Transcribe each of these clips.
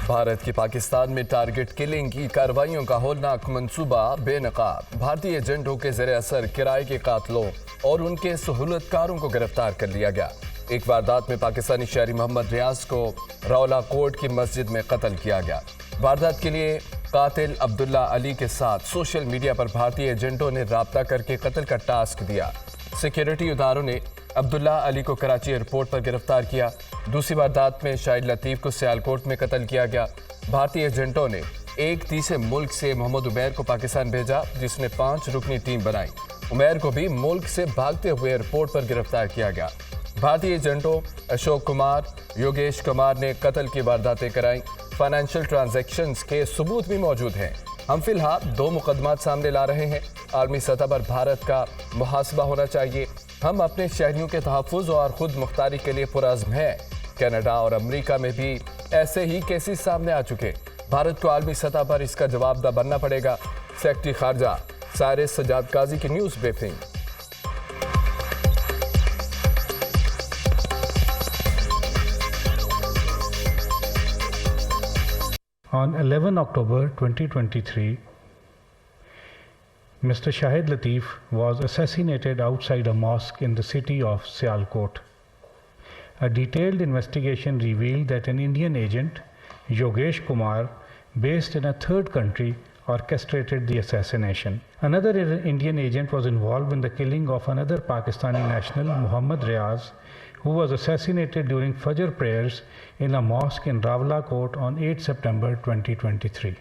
भारत की पाकिस्तान में target killing की कार्रवाइयों का होलनाक मंसूबा बेनकाब। भारतीय एजेंटों के ज़ेरे असर किराए के कातलों और उनके सहूलतकारों को गिरफ्तार कर लिया गया। एक वारदात में पाकिस्तानी शहरी मोहम्मद रियाज को रौला कोट की मस्जिद में कत्ल किया गया। वारदात के लिए कातिल अब्दुल्ला अली के साथ सोशल मीडिया पर भारतीय एजेंटों ने राब्ता करके कत्ल का टास्क दिया। सिक्योरिटी इदारों ने अब्दुल्ला अली को कराची एयरपोर्ट पर गिरफ्तार किया। दूसरी वारदात में शाहिद लतीफ़ को सियालकोट में कत्ल किया गया। भारतीय एजेंटों ने एक तीसरे मुल्क से मोहम्मद उमैर को पाकिस्तान भेजा, जिसने 5 रुकनी टीम बनाई। उमैर को भी मुल्क से भागते हुए एयरपोर्ट पर गिरफ्तार किया गया। भारतीय एजेंटों अशोक कुमार, योगेश कुमार ने कत्ल की वारदातें कराई। फाइनेंशियल ट्रांजैक्शंस के सबूत भी मौजूद हैं। हम फिलहाल 2 मुकदमात सामने ला रहे हैं। आलमी सतह पर भारत का मुहासबा होना चाहिए। हम अपने शहरियों के तहफ़्फ़ुज़ और खुद मुख्तारी के लिए पुरअज़्म हैं। कनाडा और अमेरिका में भी ऐसे ही केसेस सामने आ चुके। भारत को आलमी सतह पर इसका जवाबदा बनना पड़ेगा। सेक्रेटरी खारजा सारिस सजाद काजी की news briefing. On 11 October 2023, Mr. Shahid Lateef was assassinated outside a mosque in the city of Sialkot. A detailed investigation revealed that an Indian agent, Yogesh Kumar, based in a third country, orchestrated the assassination. Another Indian agent was involved in the killing of another Pakistani national, Mohammad Riaz, who was assassinated during Fajr prayers in a mosque in Rawalakot on 8 September 2023.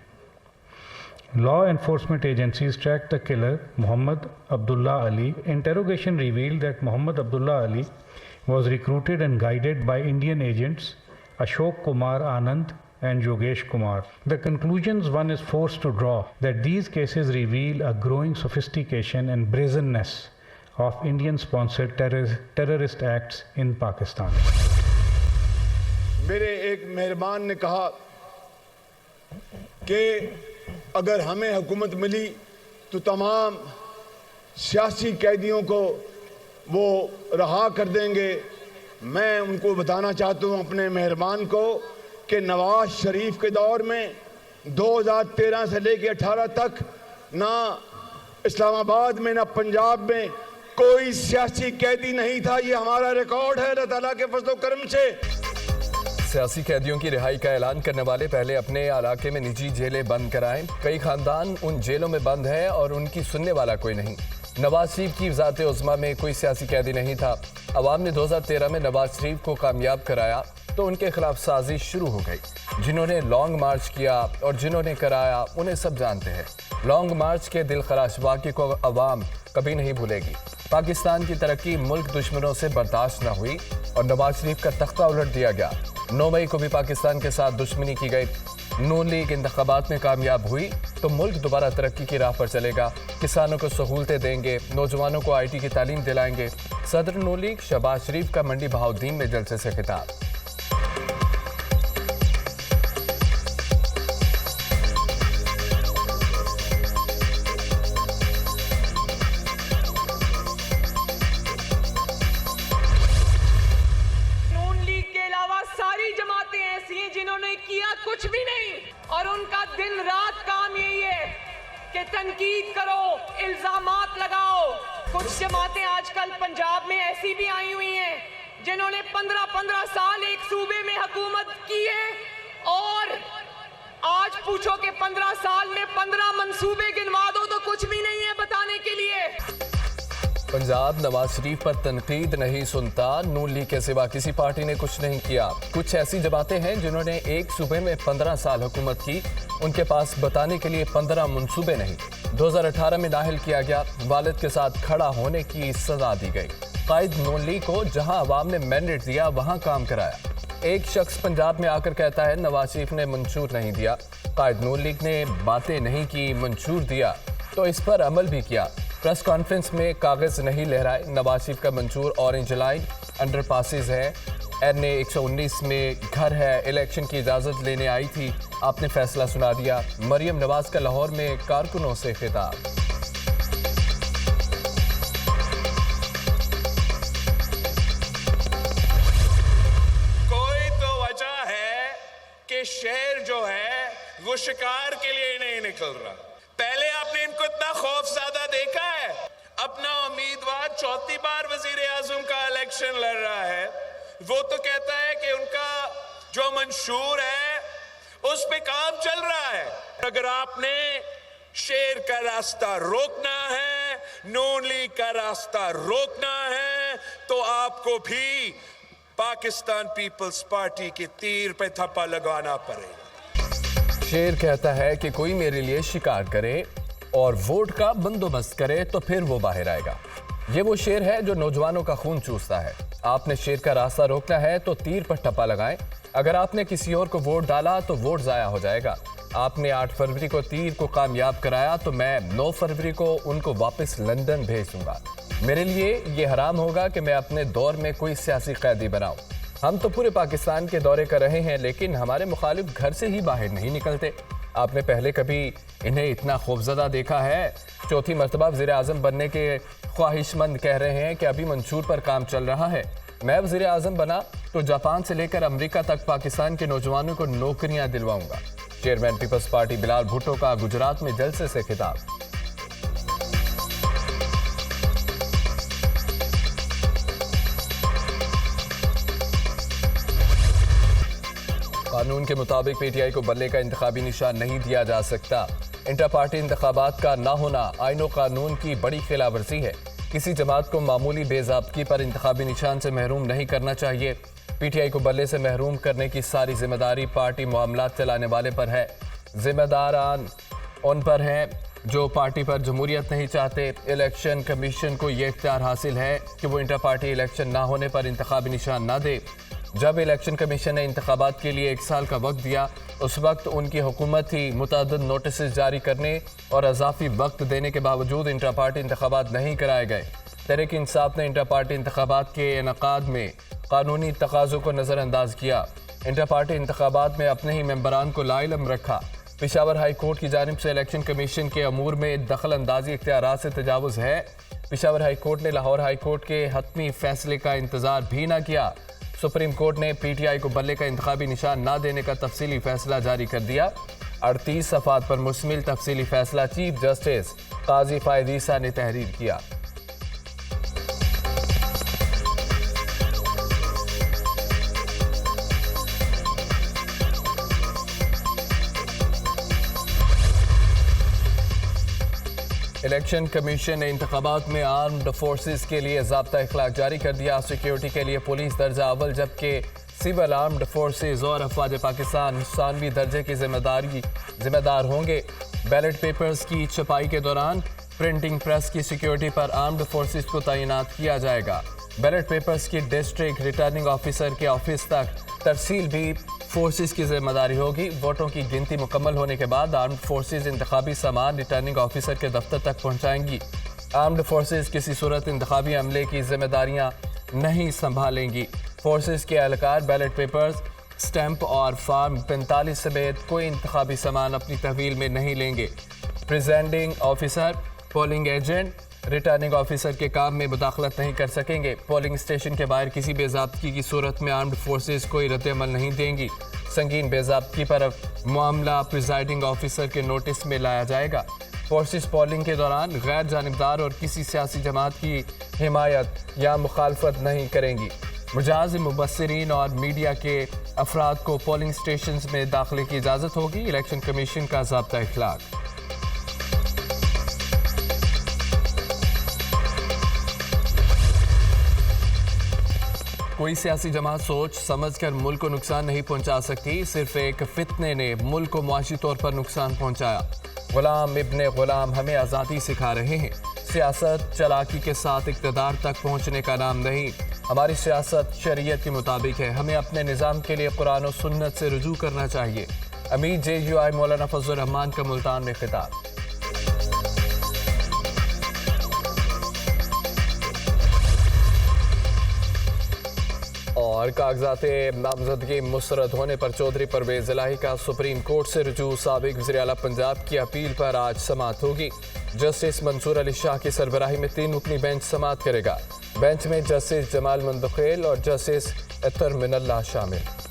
Law enforcement agencies tracked the killer, Mohammad Abdullah Ali. Interrogation revealed that Mohammad Abdullah Ali was recruited and guided by Indian agents Ashok Kumar Anand and Yogesh Kumar. The conclusions one is forced to draw that these cases reveal a growing sophistication and brazenness of Indian-sponsored terrorist acts in Pakistan. मेरे एक मेहरबान ने कहा कि अगर हमें हुकूमत मिली तो तमाम सियासी कैदियों को वो रहा कर देंगे। मैं उनको बताना चाहता हूँ अपने मेहरबान को कि नवाज शरीफ के दौर में 2013 से लेकर 18 तक ना इस्लामाबाद में ना पंजाब में कोई सियासी कैदी नहीं था। ये हमारा रिकॉर्ड है अल्लाह ताला के फज़ल व करम से। सियासी कैदियों की रिहाई का ऐलान करने वाले पहले अपने इलाके में निजी जेलें बंद कराएं। कई खानदान उन जेलों में बंद है और उनकी सुनने वाला कोई नहीं। नवाज शरीफ की वज़ारत उज़्मा में कोई सियासी कैदी नहीं था। अवाम ने 2013 में नवाज शरीफ को कामयाब कराया तो उनके खिलाफ साजिश शुरू हो गई। जिन्होंने लॉन्ग मार्च किया और जिन्होंने कराया उन्हें सब जानते हैं। लॉन्ग मार्च के दिलखराश वाक़े को अवाम कभी नहीं भूलेगी। पाकिस्तान की तरक्की मुल्क दुश्मनों से बर्दाश्त न हुई और नवाज शरीफ का तख्ता उलट दिया गया। 9 मई को भी पाकिस्तान के साथ दुश्मनी की गई। नून लीग इंतखाबात में कामयाब हुई तो मुल्क दोबारा तरक्की की राह पर चलेगा। किसानों को सहूलतें देंगे, नौजवानों को IT की तालीम दिलाएंगे। सदर नून लीग शहबाज शरीफ का मंडी बहाउद्दीन में जलसे से खिताब। जिन्होंने किया कुछ भी नहीं और उनका दिन रात काम यही है कि तनकीद करो, इल्जामात लगाओ। कुछ जमातें आजकल पंजाब में ऐसी भी आई हुई हैं जिन्होंने 15-15 साल एक सूबे में हुकूमत की है और आज पूछो कि 15 साल में 15 मंसूबे गिनवा दो तो कुछ भी नहीं है बताने के लिए। पंजाब नवाज शरीफ पर तनकीद नहीं सुनता। नून लीग के सिवा किसी पार्टी ने कुछ नहीं किया। कुछ ऐसी जमातें हैं जिन्होंने एक सूबे में 15 साल हुकूमत की, उनके पास बताने के लिए 15 मंसूबे नहीं। 2018 में नाअहल किया गया, वालिद के साथ खड़ा होने की सजा दी गई। कायद नून लीग को जहां अवाम ने मैंडेट दिया वहां काम कराया। एक शख्स पंजाब में आकर कहता है नवाज शरीफ ने मंशूर नहीं दिया। कायद नून लीग ने बातें नहीं की, मंशूर दिया तो इस पर अमल भी किया। प्रेस कॉन्फ्रेंस में कागज नहीं लहराए। नवाज शरीफ का मंशूर ऑरेंज लाइन, अंडर पासिस है, NA 119 में घर है, इलेक्शन की इजाज़त लेने आई थी, आपने फैसला सुना दिया। मरियम नवाज का लाहौर में कारकुनों से खिताब। कोई तो वजह है कि शेर जो वो शिकार के लिए ही नहीं निकल रहा। पहले आपने इनको इतना खौफज़दा देखा है? अपना उम्मीदवार चौथी बार वजीर आजम का इलेक्शन लड़ रहा है, वो तो कहता है कि उनका जो मंशूर है उस पे काम चल रहा है। अगर आपने शेर का रास्ता रोकना है, नून लीग का रास्ता रोकना है, तो आपको भी पाकिस्तान पीपल्स पार्टी के तीर पे थप्पा लगाना पड़ेगा। शेर कहता है कि कोई मेरे लिए शिकार करे और वोट का बंदोबस्त करे तो फिर वो बाहर आएगा। ये वो शेर है जो नौजवानों का खून चूसता है। आपने शेर का रास्ता रोकना है तो तीर पर टप्पा लगाएं। अगर आपने किसी और को वोट डाला तो वोट जाया हो जाएगा। आपने 8 फरवरी को तीर को कामयाब कराया तो मैं 9 फरवरी को उनको वापस लंदन भेज दूंगा। मेरे लिए ये हराम होगा कि मैं अपने दौर में कोई सियासी कैदी बनाऊं। हम तो पूरे पाकिस्तान के दौरे कर रहे हैं, लेकिन हमारे मुखालिफ घर से ही बाहर नहीं निकलते। आपने पहले कभी इन्हें इतना खौफज़दा देखा है? चौथी मरतबा वज़ीर आज़म बनने के ख्वाहिशमंद कह रहे हैं कि अभी मंशूर पर काम चल रहा है। मैं वज़ीर आज़म बना तो जापान से लेकर अमेरिका तक पाकिस्तान के नौजवानों को नौकरियां दिलवाऊंगा। Chairman peoples party Bilawal Bhutto का गुजरात में जलसे से खिताब। कानून के मुताबिक पीटीआई को बल्ले का इंतखाबी निशान नहीं दिया जा सकता। इंटर पार्टी इंतखाबात का ना होना आईन और कानून की बड़ी खिलाफवर्जी है। किसी जमात को मामूली बेज़ाब्तगी पर इंतखाबी निशान से महरूम नहीं करना चाहिए। पीटीआई को बल्ले से महरूम करने की सारी जिम्मेदारी पार्टी मामलात चलाने वाले पर है। जिम्मेदारान उन पर हैं जो पार्टी पर जमहूरियत नहीं चाहते। इलेक्शन कमीशन को ये इख्तियार हासिल है कि वो इंटर पार्टी इलेक्शन ना होने पर इंतखाबी निशान ना दे। जब इलेक्शन कमीशन ने इंतखाबात के लिए 1 साल का वक्त दिया, उस वक्त उनकी हुकूमत ही मुतअद्दिद नोटिस जारी करने और अजाफी वक्त देने के बावजूद इंटर पार्टी इंतखाबात नहीं कराए गए। तहरीक इंसाफ ने इंटर पार्टी इंतखाबात के इनेकाद में कानूनी तकाज़ों को नज़रअंदाज किया। इंटर पार्टी इंतखाबात में अपने ही मेंबरान को लाइलम रखा। पेशावर हाई कोर्ट की जानिब से इलेक्शन कमीशन के अमूर में दखल अंदाजी इख्तियारात से तजावुज़ है। पेशावर हाई कोर्ट ने लाहौर हाई कोर्ट के हतमी फैसले का इंतज़ार भी न किया। सुप्रीम कोर्ट ने पीटीआई को बल्ले का इंतखाबी निशान न देने का तफसीली फैसला जारी कर दिया। 38 सफ़ात पर मुश्तमिल तफसीली फैसला चीफ जस्टिस काजी फायद ईसा ने तहरीर किया। इलेक्शन कमीशन ने इंतखाबात में आर्म्ड फोर्सेस के लिए ज़ाब्ता इखलाक जारी कर दिया। सिक्योरिटी के लिए पुलिस दर्जा अव्वल, जबकि सिविल आर्म्ड फोर्सेस और अफवाज पाकिस्तान सानवी दर्जे की जिम्मेदार होंगे। बैलेट पेपर्स की छपाई के दौरान प्रिंटिंग प्रेस की सिक्योरिटी पर आर्म्ड फोर्सेस को तैनात किया जाएगा। बैलेट पेपर्स की डिस्ट्रिक्ट रिटर्निंग ऑफिसर के ऑफिस तक तरसील भी फोर्सेस की जिम्मेदारी होगी। वोटों की गिनती मुकम्मल होने के बाद आर्म्ड फोर्सेस इंतखाबी सामान रिटर्निंग ऑफिसर के दफ्तर तक पहुंचाएंगी। आर्म्ड फोर्सेस किसी सूरत इंतखाबी अमले की जिम्मेदारियां नहीं संभालेंगी। फोर्सेस के एहलकार बैलेट पेपर्स, स्टैंप और फार्म 45 समेत कोई इंतखाबी सामान अपनी तहवील में नहीं लेंगे। Presiding officer, polling agent, returning officer के काम में मुदाखलत नहीं कर सकेंगे। पोलिंग स्टेशन के बाहर किसी बेज़ाब्तगी की सूरत में आर्म्ड फोर्सेस कोई रद्द-ए-अमल नहीं देंगी। संगीन बेज़ाब्तगी पर मामला प्रिजाइडिंग ऑफिसर के नोटिस में लाया जाएगा। फोर्सेस पोलिंग के दौरान गैर जानिबदार और किसी सियासी जमात की हिमायत या मुखालफत नहीं करेंगी। मुजाज मुबस्सिरीन और मीडिया के अफराद को पोलिंग स्टेशन में दाखिले की इजाज़त होगी। इलेक्शन कमीशन का ज़ाब्ता इखलाक। कोई सियासी जमात सोच समझकर मुल्क को नुकसान नहीं पहुंचा सकती। सिर्फ एक फितने ने मुल्क को मुआशी तौर पर नुकसान पहुंचाया। गुलाम इब्ने गुलाम हमें आज़ादी सिखा रहे हैं। सियासत चलाकी के साथ इक़्तिदार तक पहुंचने का नाम नहीं। हमारी सियासत शरीयत के मुताबिक है। हमें अपने निज़ाम के लिए कुरान और सुन्नत से रुजू करना चाहिए। अमीर JUI मौलाना फजलुर रहमान का मुल्तान में खिताब। और कागजाते नामजदगी मुस्तरद होने पर चौधरी परवेज इलाही का सुप्रीम कोर्ट से रुजू। साबिक वज़ीर आला पंजाब की अपील पर आज समाअत होगी। जस्टिस मंसूर अली शाह की सरबराही में 3 रुकनी बेंच समाअत करेगा। बेंच में जस्टिस जमाल मुंतकिल और जस्टिस अतर मिनल्लाह शामिल।